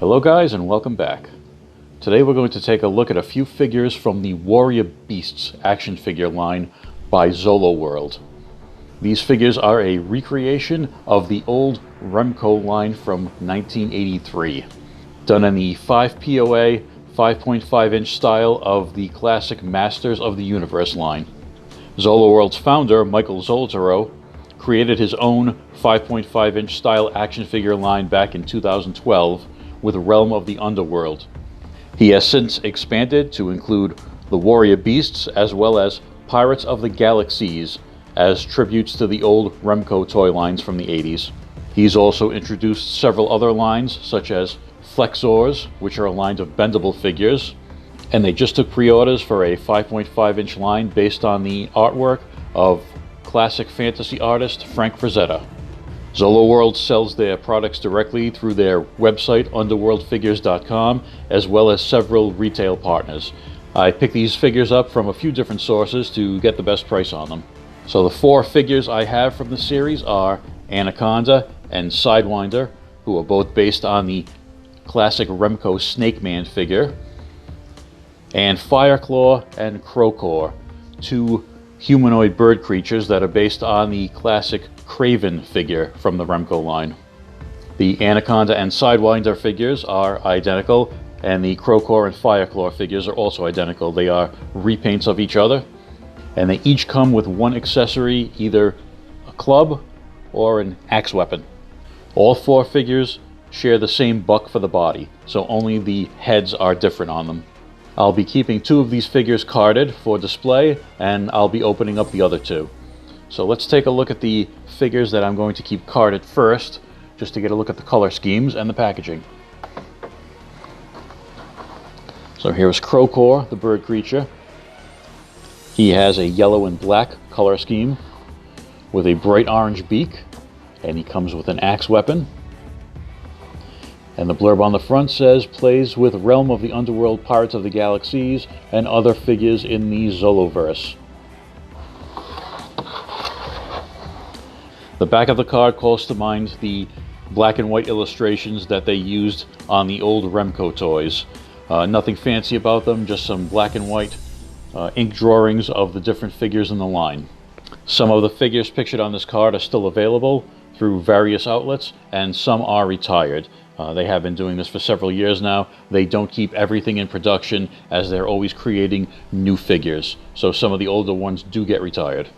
Hello guys and welcome back. Today we're going to take a look at a few figures from the Warrior Beasts action figure line by Zoloworld. These figures are a recreation of the old Remco line from 1983, done in the 5 POA 5.5 inch style of the classic Masters of the Universe line. Zoloworld's founder, Michael Zolotaro, created his own 5.5 inch style action figure line back in 2012 with Realm of the Underworld. He has since expanded to include the Warrior Beasts as well as Pirates of the Galaxies as tributes to the old Remco toy lines from the 80s. He's also introduced several other lines such as Flexors, which are a line of bendable figures, and they just took pre-orders for a 5.5 inch line based on the artwork of classic fantasy artist Frank Frazetta. Zoloworld sells their products directly through their website underworldfigures.com as well as several retail partners. I picked these figures up from a few different sources to get the best price on them. So the 4 figures I have from the series are Anaconda and Sidewinder, who are both based on the classic Remco Snake Man figure, and Fireclaw and Crowcore, 2 humanoid bird creatures that are based on the classic Craven figure from the Remco line. The Anaconda and Sidewinder figures are identical, and the Crowcore and Fireclaw figures are also identical. They are repaints of each other, and they each come with one accessory, either a club or an axe weapon. All 4 figures share the same buck for the body, so only the heads are different on them. I'll be keeping 2 of these figures carded for display, and I'll be opening up the other 2. So let's take a look at the figures that I'm going to keep carded first, just to get a look at the color schemes and the packaging. So here's Crowcore, the bird creature. He has a yellow and black color scheme with a bright orange beak, and he comes with an axe weapon. And the blurb on the front says, plays with Realm of the Underworld, Pirates of the Galaxies, and other figures in the Zoloverse. The back of the card calls to mind the black and white illustrations that they used on the old Remco toys. Nothing fancy about them, just some black and white ink drawings of the different figures in the line. Some of the figures pictured on this card are still available through various outlets, and some are retired. They have been doing this for several years now. They don't keep everything in production as they're always creating new figures, so some of the older ones do get retired.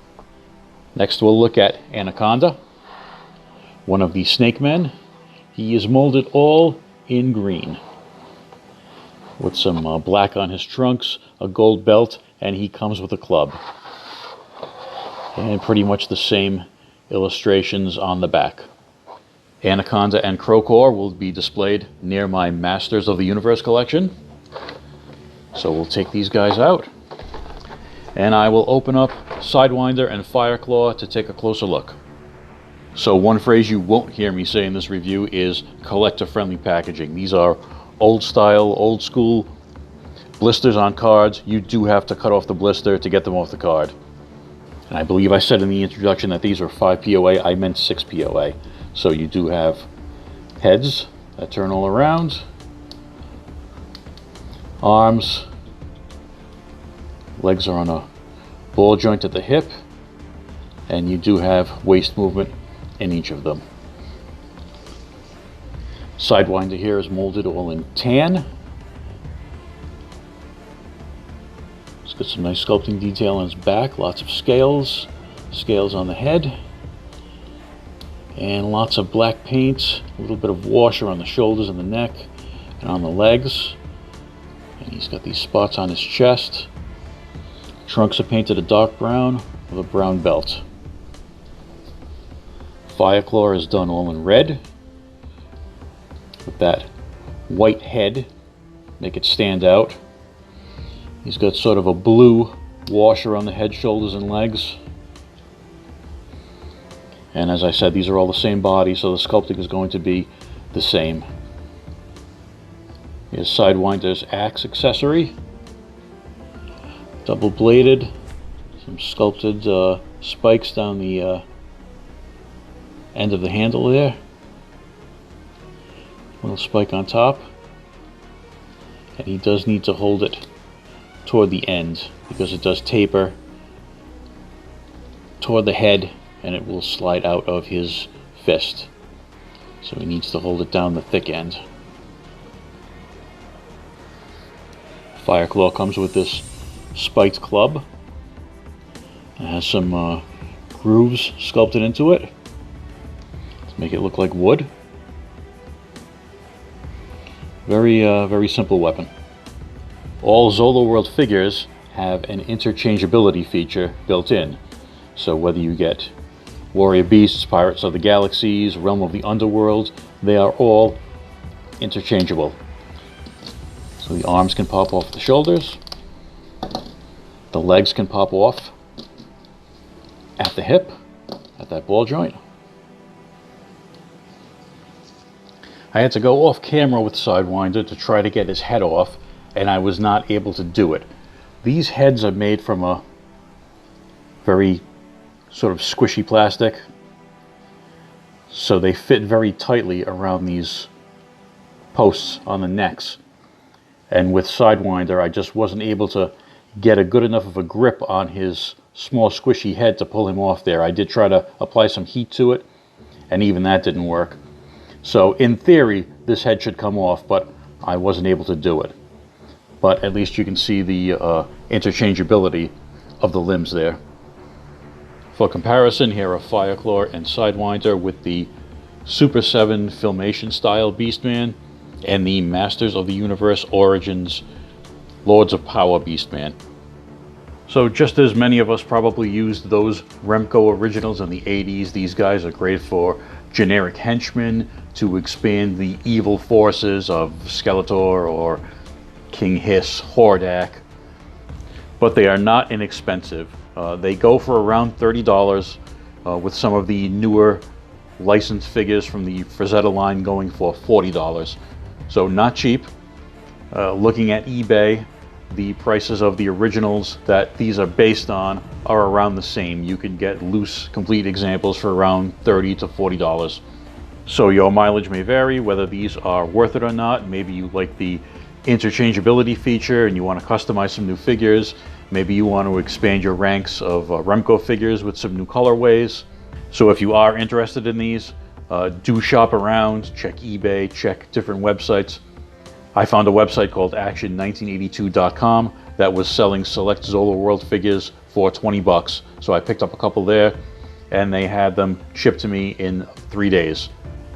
Next we'll look at Anaconda, one of the Snake Men. He is molded all in green, with some black on his trunks, a gold belt, and he comes with a club. And pretty much the same illustrations on the back. Anaconda and Crowcore will be displayed near my Masters of the Universe collection. So we'll take these guys out, and I will open up Sidewinder and Fireclaw to take a closer look. So one phrase you won't hear me say in this review is collector-friendly packaging. These are old style, old school blisters on cards. You do have to cut off the blister to get them off the card. And I believe I said in the introduction that these are 5 POA. I meant 6 POA. So you do have heads that turn all around, arms, legs are on a ball joint at the hip, and you do have waist movement in each of them. Sidewinder here is molded all in tan. It's got some nice sculpting detail on his back, lots of scales on the head, and lots of black paint, a little bit of washer on the shoulders and the neck and on the legs. And he's got these spots on his chest. Trunks are painted a dark brown with a brown belt. Fireclaw is done all in red with that white head, make it stand out. He's got sort of a blue washer on the head, shoulders, and legs. And as I said, these are all the same body, so the sculpting is going to be the same. Here's Sidewinder's axe accessory. Double bladed, some sculpted spikes down the end of the handle there. Little spike on top. And he does need to hold it toward the end because it does taper toward the head and it will slide out of his fist. So he needs to hold it down the thick end. Fireclaw comes with this spiked club. It has some grooves sculpted into it to make it look like wood. Very simple weapon. All Zoloworld figures have an interchangeability feature built in. So whether you get Warrior Beasts, Pirates of the Galaxies, Realm of the Underworld, they are all interchangeable. So the arms can pop off the shoulders, the legs can pop off at the hip, at that ball joint. I had to go off camera with Sidewinder to try to get his head off, and I was not able to do it. These heads are made from a very sort of squishy plastic, so they fit very tightly around these posts on the necks. And with Sidewinder, I just wasn't able to get a good enough of a grip on his small squishy head to pull him off there. I did try to apply some heat to it, and even that didn't work. So in theory, this head should come off, but I wasn't able to do it. But at least you can see the interchangeability of the limbs there. For comparison, here are Fireclaw and Sidewinder with the Super 7 Filmation style Beastman and the Masters of the Universe Origins Lords of Power Beastman. So just as many of us probably used those Remco originals in the 80s, these guys are great for generic henchmen to expand the evil forces of Skeletor or King Hiss, Hordak. But they are not inexpensive. They go for around $30, with some of the newer licensed figures from the Frazetta line going for $40. So not cheap. Looking at eBay, the prices of the originals that these are based on are around the same. You can get loose, complete examples for around $30 to $40. So your mileage may vary, whether these are worth it or not. Maybe you like the interchangeability feature and you want to customize some new figures. Maybe you want to expand your ranks of Remco figures with some new colorways. So if you are interested in these, do shop around, check eBay, check different websites. I found a website called Action1982.com that was selling select Zoloworld figures for 20 bucks. So I picked up a couple there and they had them shipped to me in 3 days.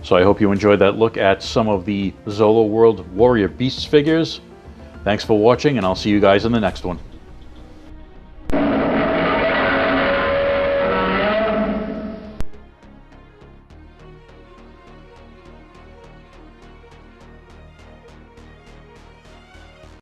So I hope you enjoyed that look at some of the Zoloworld Warrior Beasts figures. Thanks for watching, and I'll see you guys in the next one.